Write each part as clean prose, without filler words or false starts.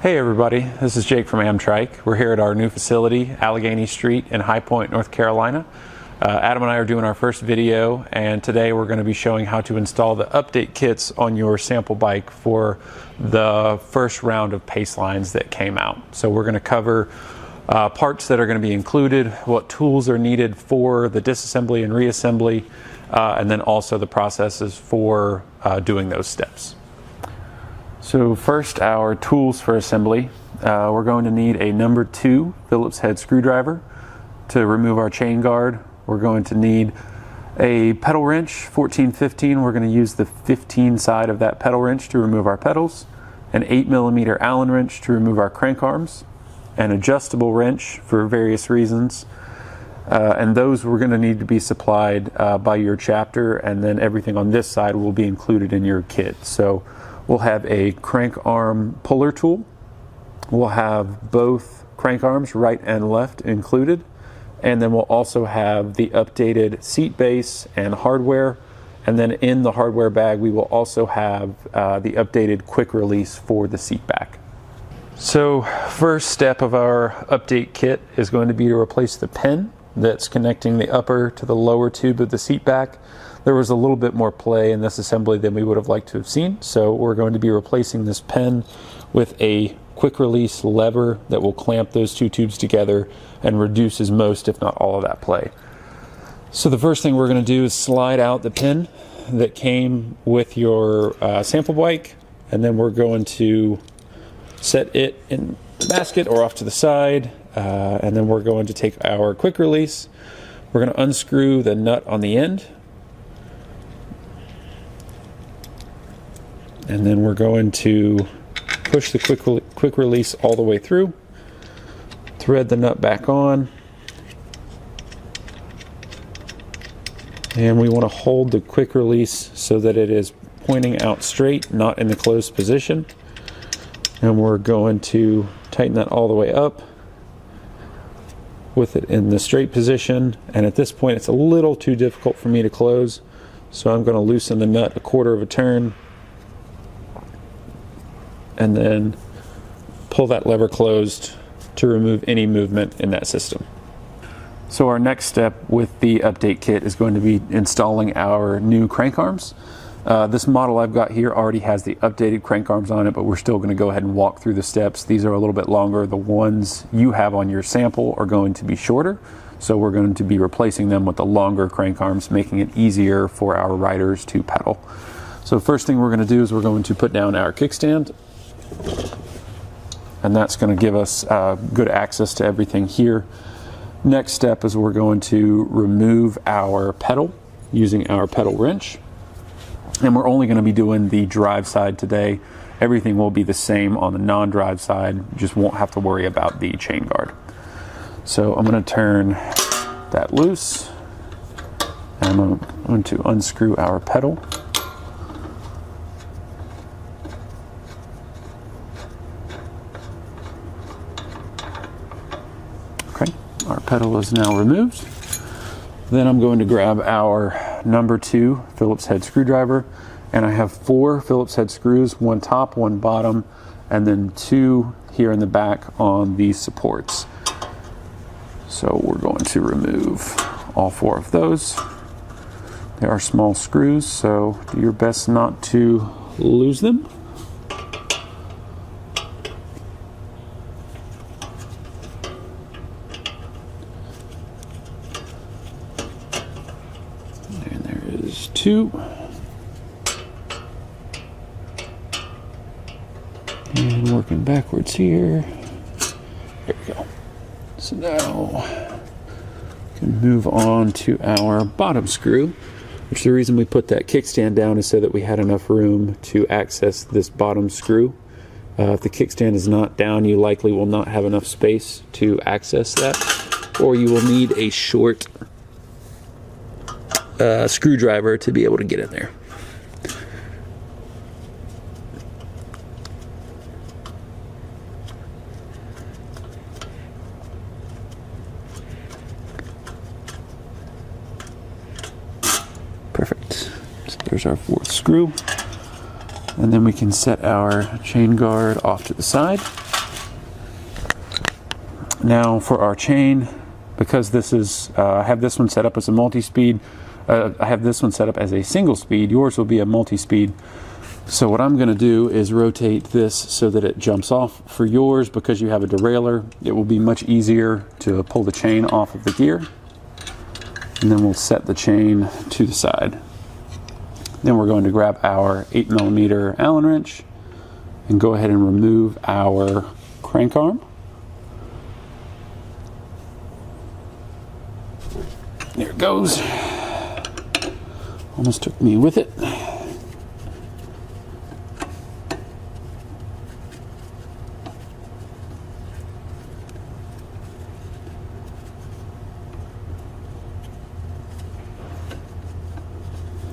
Hey everybody, this is Jake from Amtryke. We're here at our new facility, Allegheny Street in High Point, North Carolina. Adam and I are doing our first video, and today we're going to be showing how to install the update kits on your sample bike for the first round of Pacelines that came out. So we're going to cover parts that are going to be included, what tools are needed for the disassembly and reassembly, and then also the processes for doing those steps. So first, our tools for assembly. We're going to need a number 2 Phillips head screwdriver to remove our chain guard. We're going to need a pedal wrench, 14-15. We're going to use the 15 side of that pedal wrench to remove our pedals, an 8mm Allen wrench to remove our crank arms, an adjustable wrench for various reasons, and those we're going to need to be supplied by your chapter, and then everything on this side will be included in your kit. So we'll have a crank arm puller tool. We'll have both crank arms, right and left, included. And then we'll also have the updated seat base and hardware. And then in the hardware bag, we will also have the updated quick release for the seat back. So first step of our update kit is going to be to replace the pin that's connecting the upper to the lower tube of the seat back. There was a little bit more play in this assembly than we would have liked to have seen, so we're going to be replacing this pin with a quick release lever that will clamp those two tubes together and reduces most, if not all, of that play. So the first thing we're going to do is slide out the pin that came with your sample bike, and then we're going to set it in the basket or off to the side, and then we're going to take our quick release. We're going to unscrew the nut on the end, and then we're going to push the quick release all the way through, thread the nut back on, and we want to hold the quick release so that it is pointing out straight, not in the closed position. And we're going to tighten that all the way up with it in the straight position, and at this point it's a little too difficult for me to close, so I'm going to loosen the nut 1/4 of a turn and then pull that lever closed to remove any movement in that system. So our next step with the update kit is going to be installing our new crank arms. This model I've got here already has the updated crank arms on it, but we're still going to go ahead and walk through the steps. These are a little bit longer. The ones you have on your sample are going to be shorter, so we're going to be replacing them with the longer crank arms, making it easier for our riders to pedal. So first thing we're going to do is we're going to put down our kickstand, and that's going to give us good access to everything here. Next step is we're going to remove our pedal using our pedal wrench, and we're only going to be doing the drive side today. Everything will be the same on the non-drive side, just won't have to worry about the chain guard. So I'm going to turn that loose, and I'm going to unscrew our pedal. Okay, our pedal is now removed. Then I'm going to grab our number 2 Phillips head screwdriver, and I have 4 Phillips head screws, 1 top, 1 bottom, and then 2 here in the back on these supports. So we're going to remove all 4 of those. They are small screws, so do your best not to lose them. Is 2, and working backwards here. There we go. So now we can move on to our bottom screw, which the reason we put that kickstand down is so that we had enough room to access this bottom screw. If the kickstand is not down, you likely will not have enough space to access that, or you will need a short screwdriver to be able to get in there. Perfect. So there's our 4th screw. And then we can set our chain guard off to the side. Now for our chain, because this is, I have this one set up as a multi-speed, I have this one set up as a single speed, yours will be a multi-speed. So what I'm going to do is rotate this so that it jumps off. For yours, because you have a derailleur, it will be much easier to pull the chain off of the gear. And then we'll set the chain to the side. Then we're going to grab our 8mm Allen wrench and go ahead and remove our crank arm. There it goes. Almost took me with it.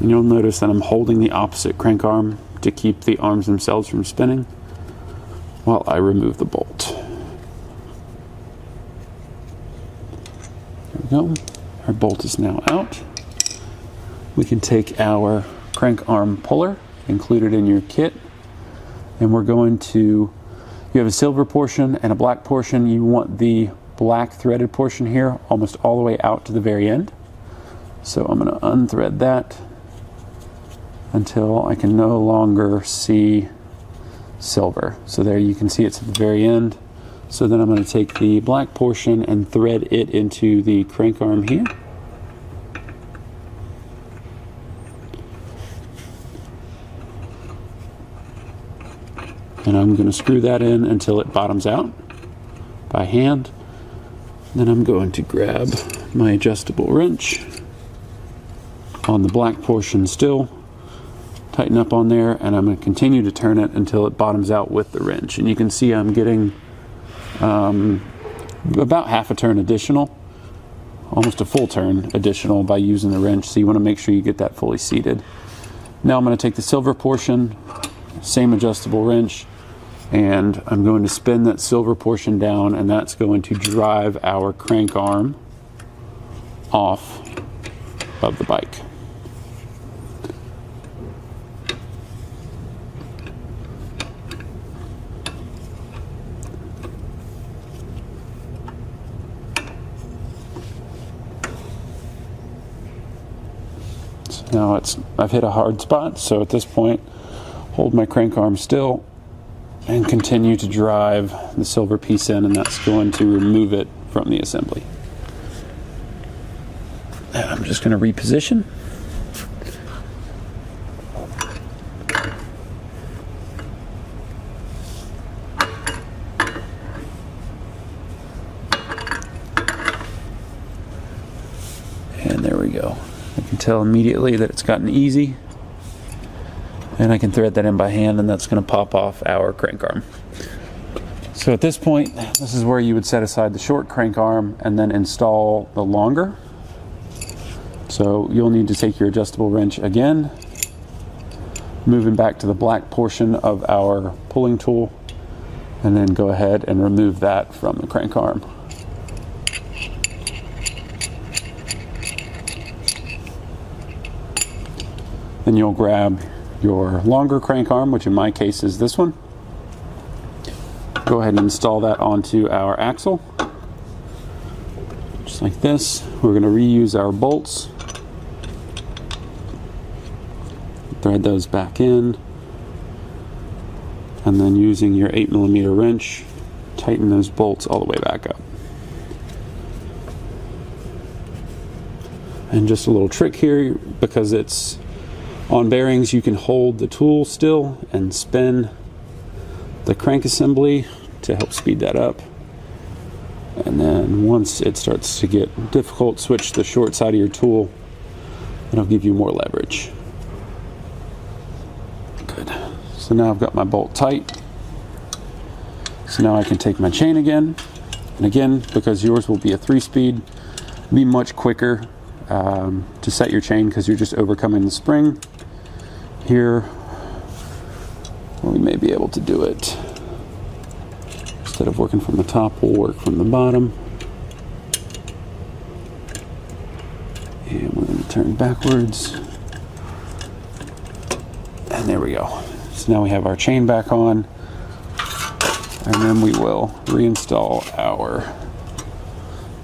And you'll notice that I'm holding the opposite crank arm to keep the arms themselves from spinning while I remove the bolt. There we go. Our bolt is now out. We can take our crank arm puller included in your kit, and we're going to, you have a silver portion and a black portion. You want the black threaded portion here almost all the way out to the very end. So I'm going to unthread that until I can no longer see silver. So there you can see it's at the very end. So then I'm going to take the black portion and thread it into the crank arm here. And I'm going to screw that in until it bottoms out by hand. Then I'm going to grab my adjustable wrench on the black portion still, tighten up on there, and I'm going to continue to turn it until it bottoms out with the wrench. And you can see I'm getting about half a turn additional, almost a full turn additional by using the wrench. So you want to make sure you get that fully seated. Now I'm going to take the silver portion, same adjustable wrench, and I'm going to spin that silver portion down, and that's going to drive our crank arm off of the bike. So now I've hit a hard spot, so at this point hold my crank arm still and continue to drive the silver piece in, and that's going to remove it from the assembly. And I'm just going to reposition. And there we go. I can tell immediately that it's gotten easy. And I can thread that in by hand, and that's going to pop off our crank arm. So at this point, this is where you would set aside the short crank arm and then install the longer. So you'll need to take your adjustable wrench again, moving back to the black portion of our pulling tool, and then go ahead and remove that from the crank arm. Then you'll grab your longer crank arm, which in my case is this one. Go ahead and install that onto our axle. Just like this. We're going to reuse our bolts. Thread those back in. And then using your 8mm wrench, tighten those bolts all the way back up. And just a little trick here, because it's on bearings, you can hold the tool still and spin the crank assembly to help speed that up. And then once it starts to get difficult, switch the short side of your tool. It'll give you more leverage. Good. So now I've got my bolt tight. So now I can take my chain again. And again, because yours will be a 3-speed, be much quicker to set your chain because you're just overcoming the spring. Here, we may be able to do it. Instead of working from the top, we'll work from the bottom. And we're going to turn backwards. And there we go. So now we have our chain back on. And then we will reinstall our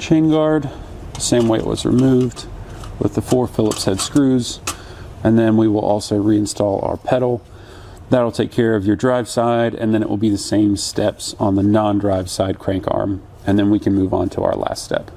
chain guard, the same way it was removed, with the 4 Phillips head screws. And then we will also reinstall our pedal. That'll take care of your drive side, and then it will be the same steps on the non-drive side crank arm. And then we can move on to our last step.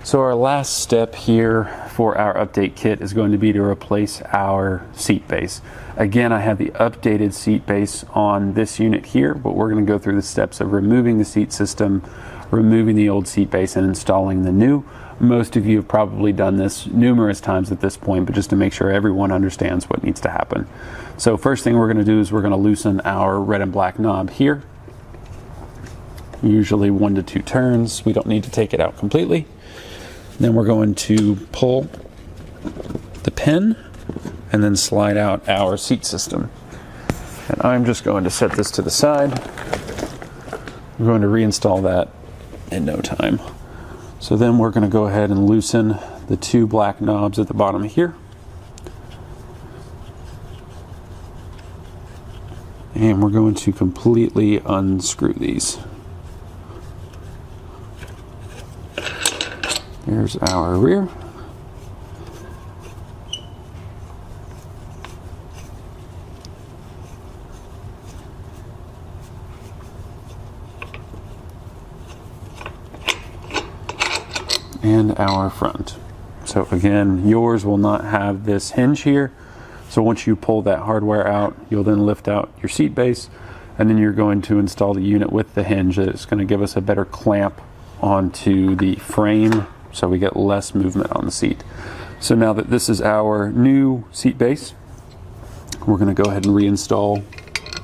So our last step here for our update kit is going to be to replace our seat base. Again, I have the updated seat base on this unit here, but we're going to go through the steps of removing the seat system, removing the old seat base, and installing the new. Most of you have probably done this numerous times at this point, but just to make sure everyone understands what needs to happen. So first thing we're going to do is we're going to loosen our red and black knob here. Usually 1 to 2 turns. We don't need to take it out completely. Then we're going to pull the pin and then slide out our seat system. And I'm just going to set this to the side. We're going to reinstall that in no time. So then we're going to go ahead and loosen the 2 black knobs at the bottom here. And we're going to completely unscrew these. There's our rear. And our front. So again, yours will not have this hinge here. So once you pull that hardware out, you'll then lift out your seat base, and then you're going to install the unit with the hinge. It's going to give us a better clamp onto the frame, so we get less movement on the seat. So now that this is our new seat base, we're going to go ahead and reinstall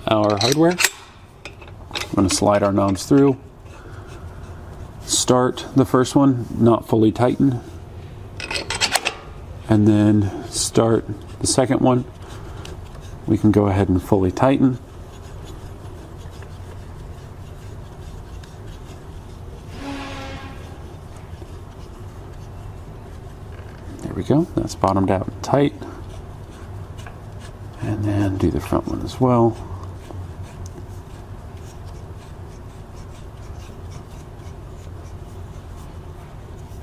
our hardware. I'm going to slide our knobs through. Start the first one, not fully tighten, and then start the second one. We can go ahead and fully tighten. There we go, that's bottomed out and tight. And then do the front one as well.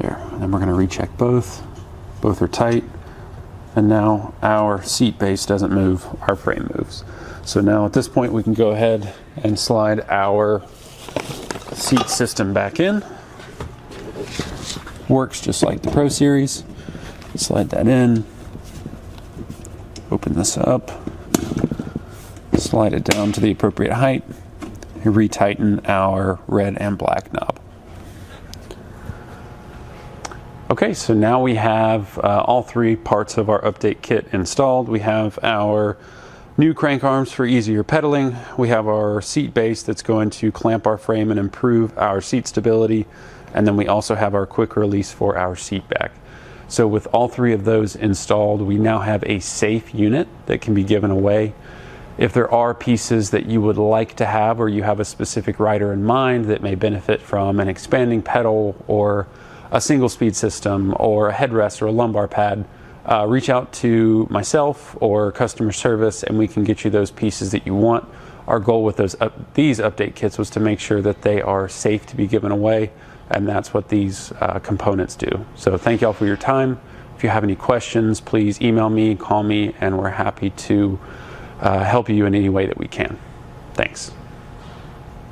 There, and then we're going to recheck both. Both are tight. And now our seat base doesn't move, our frame moves. So now at this point we can go ahead and slide our seat system back in. Works just like the Pro Series. Slide that in, open this up, slide it down to the appropriate height, and retighten our red and black knob. Okay, so now we have all 3 parts of our update kit installed. We have our new crank arms for easier pedaling. We have our seat base that's going to clamp our frame and improve our seat stability. And then we also have our quick release for our seat back. So with all 3 of those installed, we now have a safe unit that can be given away. If there are pieces that you would like to have, or you have a specific rider in mind that may benefit from an expanding pedal or a single speed system or a headrest or a lumbar pad, reach out to myself or customer service and we can get you those pieces that you want. Our goal with these update kits was to make sure that they are safe to be given away, and that's what these components do. So thank you all for your time. If you have any questions, please email me, call me, and we're happy to help you in any way that we can. Thanks.